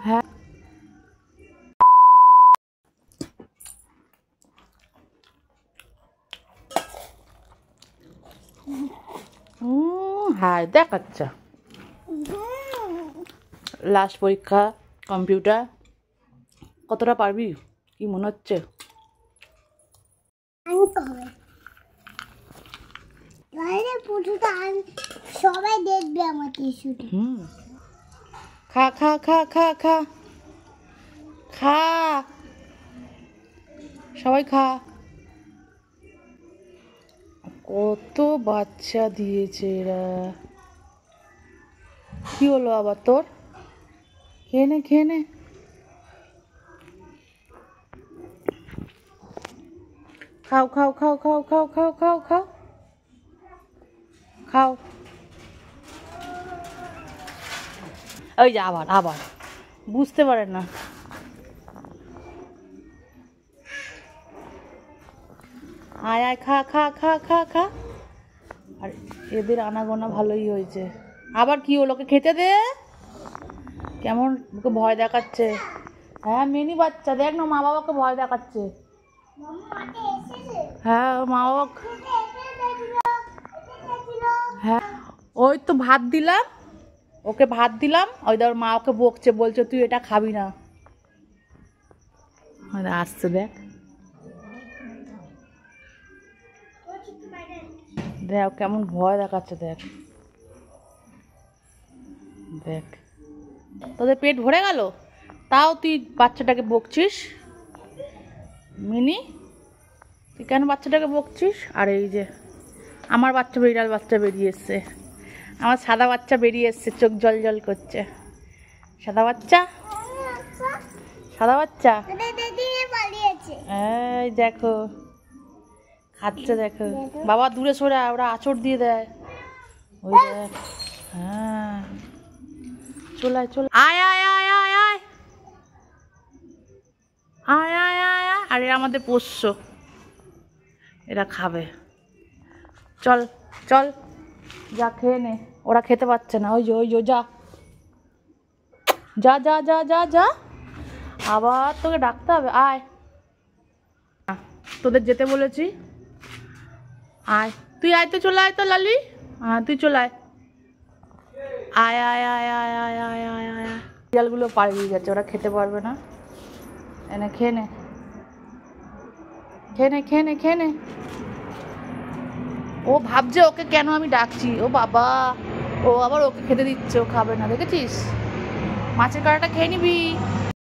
হ্যাঁ হায় দেখাচ্ছা লাস্ট পরীক্ষা কম্পিউটার কতটা পারবি কি মনে হচ্ছে সবাই দেখবে আমাকে শুধু খা খা খা খা খা খা সবাই খা কত বাচ্চা দিয়েছে এরা কি হলো আবার তোর খেয়ে নে খেয়ে নে খাও খাও খাও খাও খাও খাও খাও খাও খাও ওই যে আবার আবার বুঝতে পারে না আয় আয় খা খা খা খা খা আর এদের আনাগোনা ভালোই হয়েছে আবার কি হলো ওকে খেতে দে কেমন ওকে ভয় দেখাচ্ছে হ্যাঁ মিনি বাচ্চা দেখ না মা বাবাকে ভয় দেখাচ্ছে হ্যাঁ মা বাবা হ্যাঁ ওই তো ভাত দিলাম ওকে ভাত দিলাম ওই ধর মা ওকে বকছে বলছে তুই এটা খাবি না আসছে দেখ দেখ কেমন ভয় দেখাচ্ছে দেখ দেখ তোদের পেট ভরে গেল তাও তুই বাচ্চাটাকে বকছিস মিনি তুই কেন বাচ্চাটাকে বকছিস আর এই যে আমার বাচ্চা বিড়াল বাচ্চা বেরিয়ে এসছে আমার সাদা বাচ্চা বেরিয়ে এসছে চোখ জল জল করছে সাদা বাচ্চা সাদা বাচ্চা এই দেখো খাচ্ছে দেখো বাবা দূরে সরে ওরা আঁচড় দিয়ে দেয় ওই দেখ হ্যাঁ চলে চলে আয় আয় আয় আয় আয় আয় আয় আয় আয় আর এরা আমাদের পোষ্য এরা খাবে চল চল যা খেয়ে নে ওরা খেতে পাচ্ছে না ওই যে যা যা যা যা যা যা আবার তোকে ডাকতে হবে আয় তোদের যেতে বলেছি আয় তুই আয় তো চলে আয় তো লালি হ্যাঁ তুই চলে আয় আয় আয় আয় আয় আয় আয় আয় আয় বিড়ালগুলো পালিয়ে যাচ্ছে ওরা খেতে পারবে না এনে খেয়ে নে খেয়ে নে খেয়ে নে খেয়ে নে ও ভাবছে ওকে কেন আমি ডাকছি ও বাবা ও আবার ওকে খেতে দিচ্ছে ও খাবে না দেখেছিস মাছের কাঁটাটা খেয়ে নিবি